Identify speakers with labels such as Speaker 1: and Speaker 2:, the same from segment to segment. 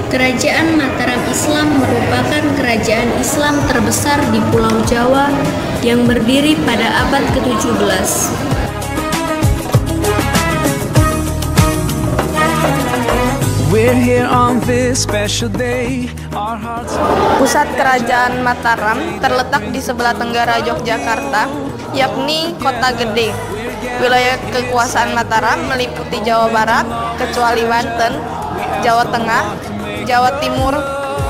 Speaker 1: Kerajaan Mataram Islam merupakan kerajaan Islam terbesar di Pulau Jawa yang berdiri pada abad ke-17.
Speaker 2: Pusat Kerajaan Mataram terletak di sebelah tenggara Yogyakarta, yakni Kota Gede. Wilayah kekuasaan Mataram meliputi Jawa Barat, kecuali Banten, Jawa Tengah, Jawa Timur,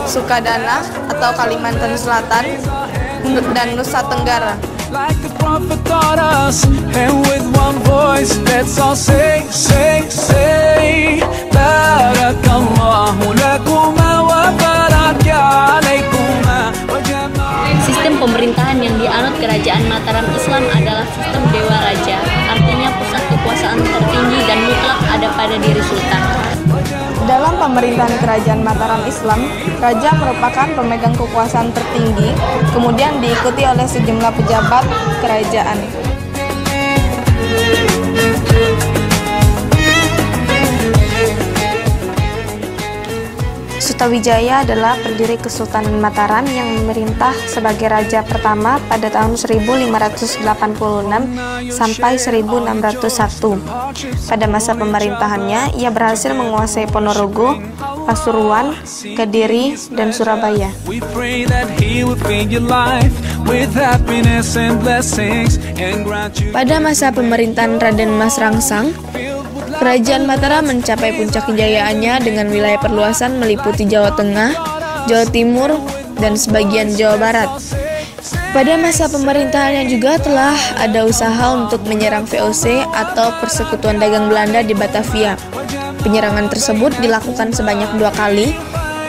Speaker 2: Sukadana atau Kalimantan Selatan, dan Nusa Tenggara. Like the prophet taught us, and with one voice, let's all say, Barakallahu lakuma wa baraka alaikuma.
Speaker 1: Sistem pemerintahan yang dianut Kerajaan Mataram Islam adalah sistem Dewa Raja, artinya pusat kekuasaan tertinggi dan mutlak ada pada diri Sultan.
Speaker 2: Dalam pemerintahan Kerajaan Mataram Islam, Raja merupakan pemegang kekuasaan tertinggi, kemudian diikuti oleh sejumlah pejabat kerajaan. Sutawijaya adalah pendiri Kesultanan Mataram yang memerintah sebagai raja pertama pada tahun 1586 sampai 1601. Pada masa pemerintahannya, ia berhasil menguasai Ponorogo, Pasuruan, Kediri, dan Surabaya. Pada masa pemerintahan Raden Mas Rangsang, Kerajaan Mataram mencapai puncak kejayaannya dengan wilayah perluasan meliputi Jawa Tengah, Jawa Timur, dan sebagian Jawa Barat. Pada masa pemerintahannya juga telah ada usaha untuk menyerang VOC atau Persekutuan Dagang Belanda di Batavia. Penyerangan tersebut dilakukan sebanyak 2 kali.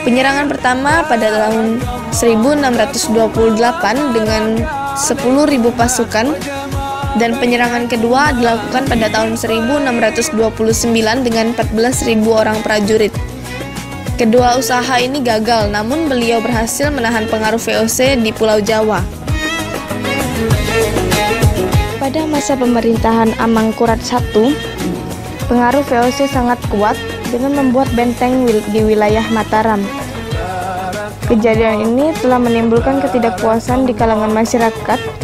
Speaker 2: Penyerangan pertama pada tahun 1628 dengan 10.000 pasukan, dan penyerangan kedua dilakukan pada tahun 1629 dengan 14.000 orang prajurit. Kedua usaha ini gagal, namun beliau berhasil menahan pengaruh VOC di Pulau Jawa. Pada masa pemerintahan Amangkurat I, pengaruh VOC sangat kuat dengan membuat benteng di wilayah Mataram. Kejadian ini telah menimbulkan ketidakpuasan di kalangan masyarakat,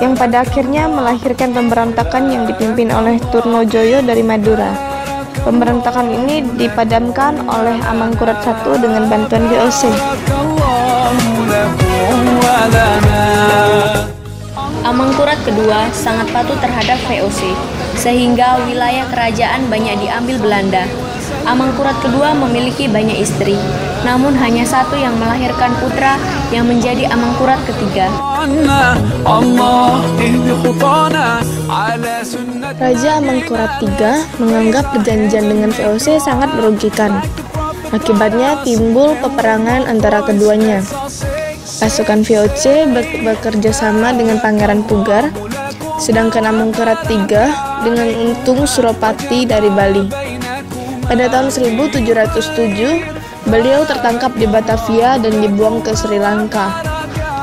Speaker 2: yang pada akhirnya melahirkan pemberontakan yang dipimpin oleh Turnojoyo dari Madura. Pemberontakan ini dipadamkan oleh Amangkurat I dengan bantuan VOC.
Speaker 1: Amangkurat kedua sangat patuh terhadap VOC, sehingga wilayah kerajaan banyak diambil Belanda. Amangkurat kedua memiliki banyak istri, namun hanya satu yang melahirkan putra yang menjadi Amangkurat ketiga.
Speaker 2: Raja Amangkurat III menganggap perjanjian dengan VOC sangat merugikan. Akibatnya timbul peperangan antara keduanya. Pasukan VOC bekerja sama dengan Pangeran Pugar, sedangkan Amangkurat III dengan Untung Suropati dari Bali. Pada tahun 1707, beliau tertangkap di Batavia dan dibuang ke Sri Lanka.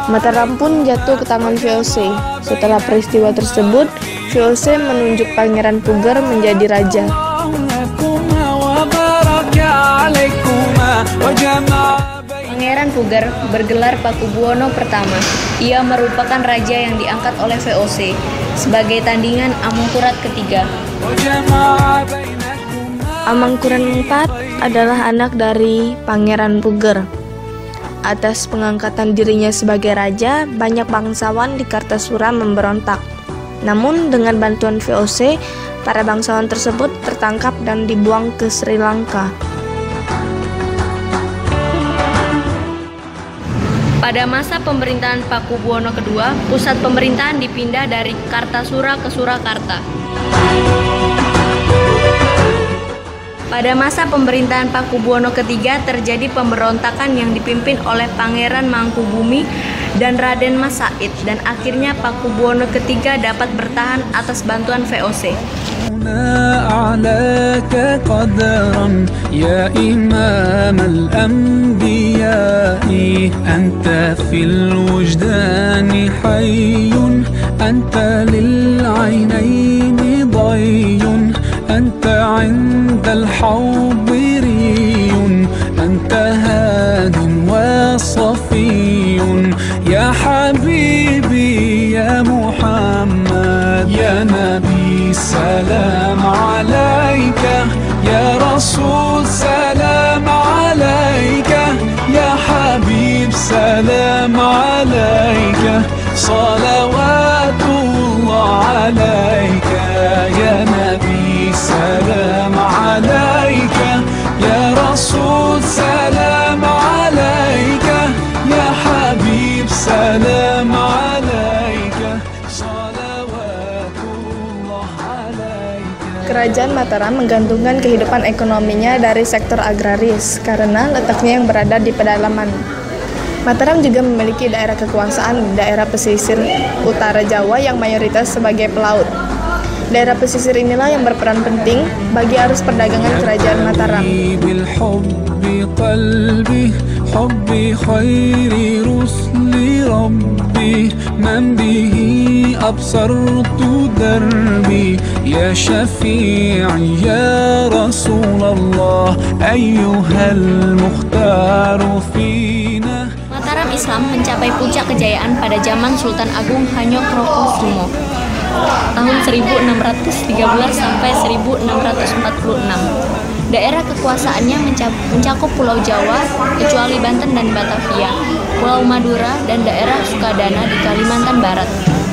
Speaker 2: Mataram pun jatuh ke tangan VOC. Setelah peristiwa tersebut, VOC menunjuk Pangeran Pugar menjadi raja.
Speaker 1: Pangeran Pugar bergelar Pakubuwono pertama. Ia merupakan raja yang diangkat oleh VOC sebagai tandingan Amangkurat ketiga.
Speaker 2: Amangkurat IV adalah anak dari Pangeran Pugar. Atas pengangkatan dirinya sebagai raja, banyak bangsawan di Kartasura memberontak. Namun dengan bantuan VOC, para bangsawan tersebut tertangkap dan dibuang ke Sri Lanka.
Speaker 1: Pada masa pemerintahan Pakubuwono II, pusat pemerintahan dipindah dari Kartasura ke Surakarta. Pada masa pemerintahan Pakubuwono III terjadi pemberontakan yang dipimpin oleh Pangeran Mangkubumi dan Raden Mas Said, dan akhirnya Pakubuwono III dapat bertahan atas bantuan VOC.
Speaker 3: أنت عند الحاضرين أنت صفي يا حبيبي يا محمد يا نبي سلام عليك يا رسول سلام عليك يا حبيب سلام عليك صلوات الله عليك يا نبي سلام عليك يا رسول سلام عليك يا حبيب سلام عليك صلوات الله عليك.
Speaker 2: Kerajaan Mataram menggantungkan kehidupan ekonominya dari sektor agraris karena letaknya yang berada di pedalaman. Mataram juga memiliki daerah kekuasaan di daerah pesisir utara Jawa yang mayoritas sebagai pelaut. Daerah pesisir inilah yang berperan penting bagi arus perdagangan kerajaan Mataram.
Speaker 3: حبي خير رسل ربي من به أبصرت دربي يا شفيعي يا رسول الله أيها المختار فينا.
Speaker 1: Mataram Islam mencapai puncak kejayaan pada zaman Sultan Agung Hanyokrokusumo tahun 1613 sampai 1646. Daerah kekuasaannya mencakup Pulau Jawa, kecuali Banten dan Batavia, Pulau Madura, dan daerah Sukadana di Kalimantan Barat.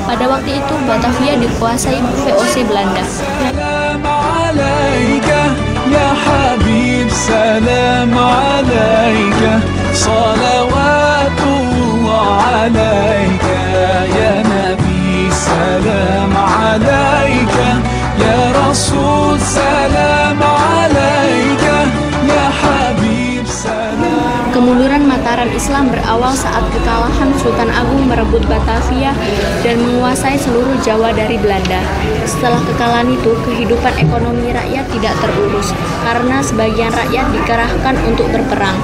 Speaker 1: Pada waktu itu, Batavia dikuasai VOC Belanda.
Speaker 3: Salam alaika, ya Habib, salam alaika, salawatullah alaika, ya Nabi, salam alaika, ya Rasul, salam alaika, ya Habib, salam.
Speaker 1: Kemunduran Mataram Islam berawal saat kekalahan Sultan Agung merebut Batavia dan menguasai seluruh Jawa dari Belanda. Setelah kekalahan itu, kehidupan ekonomi rakyat tidak terurus karena sebagian rakyat dikerahkan untuk berperang.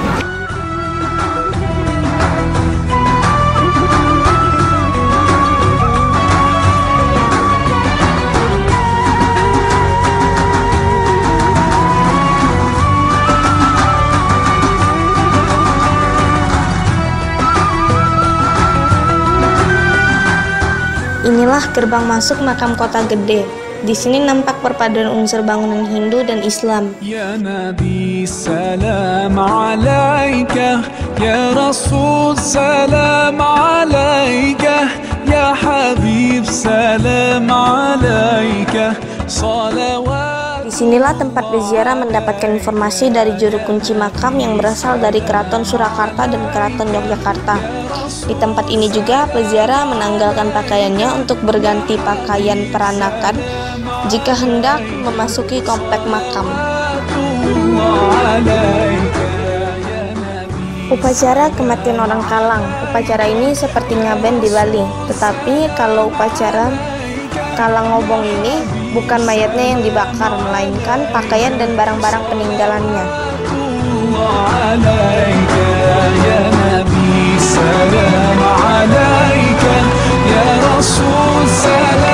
Speaker 2: Inilah gerbang masuk makam Kota Gede. Di sini nampak perpaduan unsur bangunan Hindu dan Islam.
Speaker 3: Ya Nabi salam alaika, ya Rasul salam alaika, ya Habib salam alaika, salawat.
Speaker 2: Disinilah tempat berziarah mendapatkan informasi dari juru kunci makam yang berasal dari Keraton Surakarta dan Keraton Yogyakarta. Di tempat ini juga peziarah menanggalkan pakaiannya untuk berganti pakaian peranakan jika hendak memasuki komplek makam. Upacara kematian orang Kalang. Upacara ini seperti ngaben di Bali, tetapi kalau upacara Kalang Ngobong ini bukan mayatnya yang dibakar, melainkan pakaian dan barang-barang peninggalannya.
Speaker 3: Salam alaika ya Rasul salam